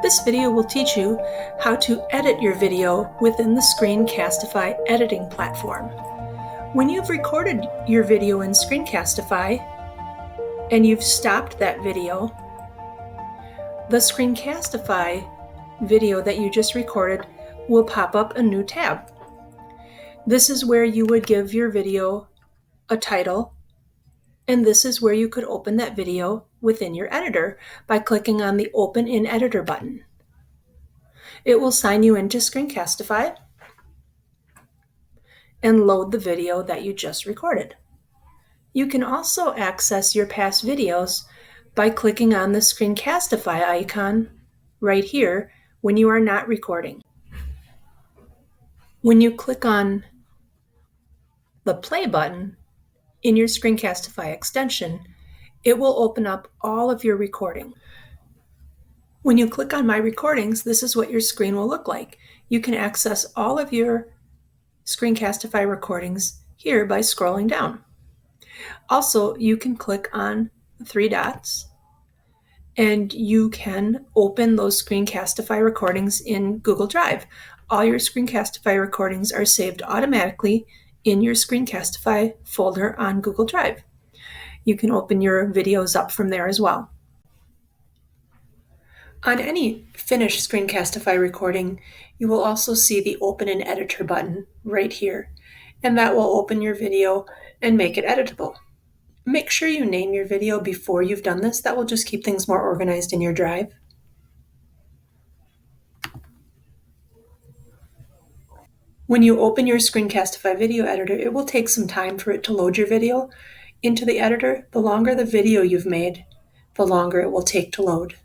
This video will teach you how to edit your video within the Screencastify editing platform. When you've recorded your video in Screencastify and you've stopped that video, the Screencastify video that you just recorded will pop up a new tab. This is where you would give your video a title, and this is where you could open that video within your editor by clicking on the Open in Editor button. It will sign you into Screencastify and load the video that you just recorded. You can also access your past videos by clicking on the Screencastify icon right here when you are not recording. When you click on the play button in your Screencastify extension, it will open up all of your recording. When you click on My Recordings, this is what your screen will look like. You can access all of your Screencastify recordings here by scrolling down. Also, you can click on the three dots and you can open those Screencastify recordings in Google Drive. All your Screencastify recordings are saved automatically in your Screencastify folder on Google Drive. You can open your videos up from there as well. On any finished Screencastify recording, you will also see the Open in Editor button right here, and that will open your video and make it editable. Make sure you name your video before you've done this. That will just keep things more organized in your drive. When you open your Screencastify video editor, it will take some time for it to load your video into the editor. The longer the video you've made, the longer it will take to load.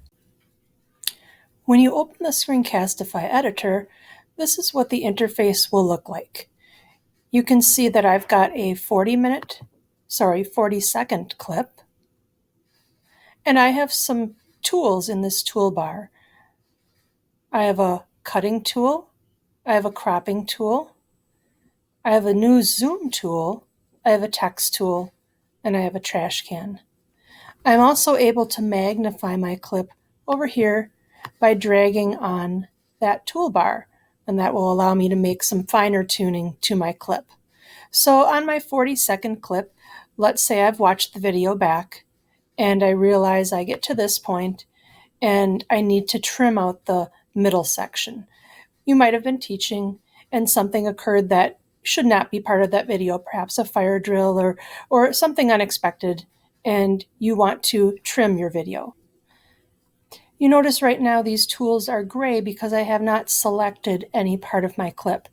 When you open the Screencastify editor, this is what the interface will look like. You can see that I've got a 40-second clip, and I have some tools in this toolbar. I have a cutting tool, I have a cropping tool, I have a new zoom tool, I have a text tool, and I have a trash can. I'm also able to magnify my clip over here by dragging on that toolbar, and that will allow me to make some finer tuning to my clip. So on my 40-second clip, let's say I've watched the video back and I realize I get to this point and I need to trim out the middle section. You might have been teaching and something occurred that should not be part of that video, perhaps a fire drill or something unexpected, and you want to trim your video. You notice right now these tools are gray because I have not selected any part of my clip.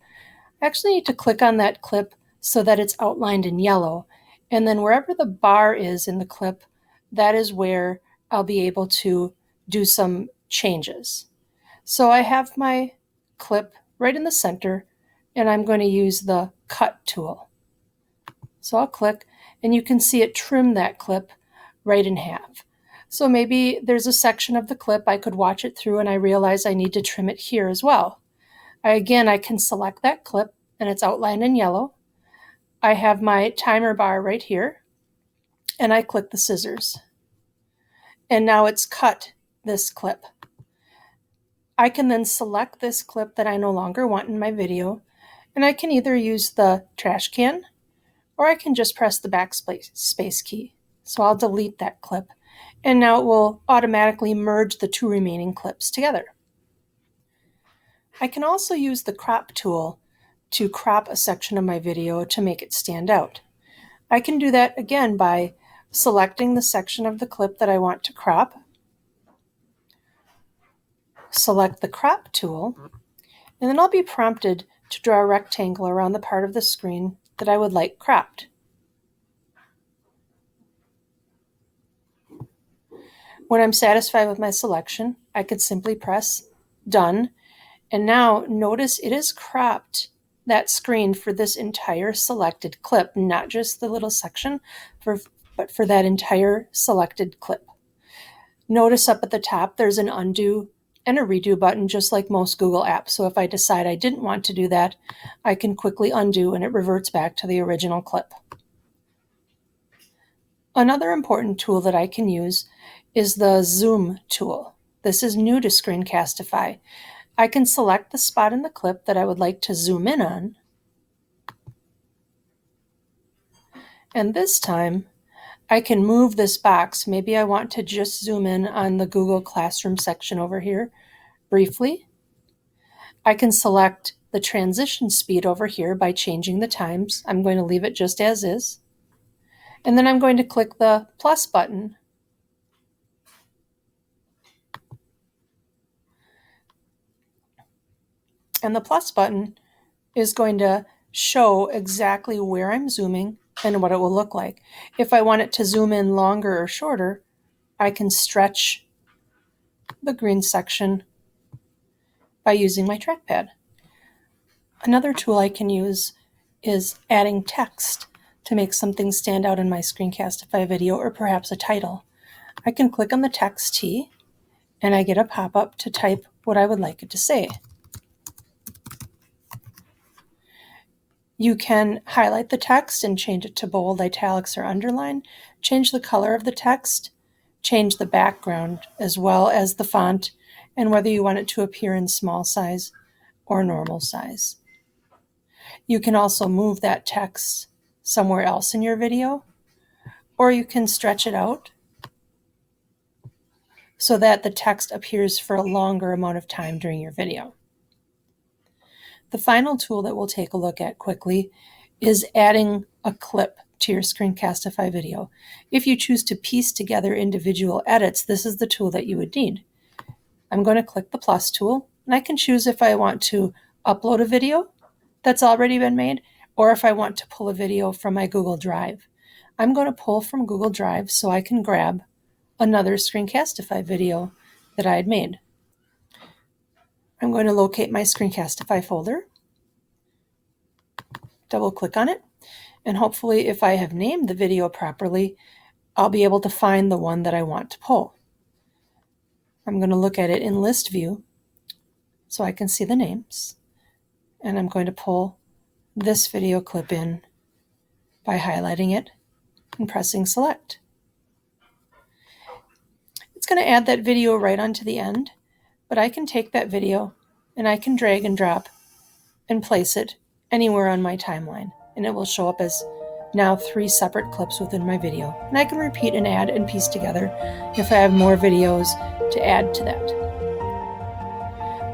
I actually need to click on that clip so that it's outlined in yellow, and then wherever the bar is in the clip, that is where I'll be able to do some changes. So I have my clip right in the center, and I'm going to use the cut tool. So I'll click, and you can see it trim that clip right in half. So maybe there's a section of the clip I could watch it through and I realize I need to trim it here as well. I can select that clip and it's outlined in yellow. I have my timer bar right here and I click the scissors. And now it's cut this clip. I can then select this clip that I no longer want in my video, and I can either use the trash can or I can just press the backspace key. So I'll delete that clip. And now it will automatically merge the two remaining clips together. I can also use the crop tool to crop a section of my video to make it stand out. I can do that again by selecting the section of the clip that I want to crop, select the crop tool, and then I'll be prompted to draw a rectangle around the part of the screen that I would like cropped. When I'm satisfied with my selection, I could simply press Done. And now notice it is cropped that screen for this entire selected clip, not just the little section, but for that entire selected clip. Notice up at the top, there's an undo and a redo button, just like most Google apps. So if I decide I didn't want to do that, I can quickly undo and it reverts back to the original clip. Another important tool that I can use is the zoom tool. This is new to Screencastify. I can select the spot in the clip that I would like to zoom in on. And this time, I can move this box. Maybe I want to just zoom in on the Google Classroom section over here briefly. I can select the transition speed over here by changing the times. I'm going to leave it just as is. And then I'm going to click the plus button. And the plus button is going to show exactly where I'm zooming and what it will look like. If I want it to zoom in longer or shorter, I can stretch the green section by using my trackpad. Another tool I can use is adding text to make something stand out in my Screencastify video, or perhaps a title. I can click on the text T and I get a pop-up to type what I would like it to say. You can highlight the text and change it to bold, italics, or underline, change the color of the text, change the background as well as the font, and whether you want it to appear in small size or normal size. You can also move that text somewhere else in your video, or you can stretch it out so that the text appears for a longer amount of time during your video. The final tool that we'll take a look at quickly is adding a clip to your Screencastify video. If you choose to piece together individual edits, this is the tool that you would need. I'm going to click the plus tool, and I can choose if I want to upload a video that's already been made, or if I want to pull a video from my Google Drive. I'm going to pull from Google Drive so I can grab another Screencastify video that I had made. I'm going to locate my Screencastify folder, double click on it, and hopefully if I have named the video properly, I'll be able to find the one that I want to pull. I'm going to look at it in list view so I can see the names, and I'm going to pull this video clip in by highlighting it and pressing select. It's going to add that video right onto the end, but I can take that video and I can drag and drop and place it anywhere on my timeline, and it will show up as now 3 separate clips within my video. And I can repeat and add and piece together if I have more videos to add to that.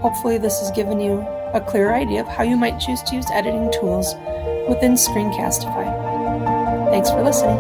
Hopefully this has given you a clear idea of how you might choose to use editing tools within Screencastify. Thanks for listening.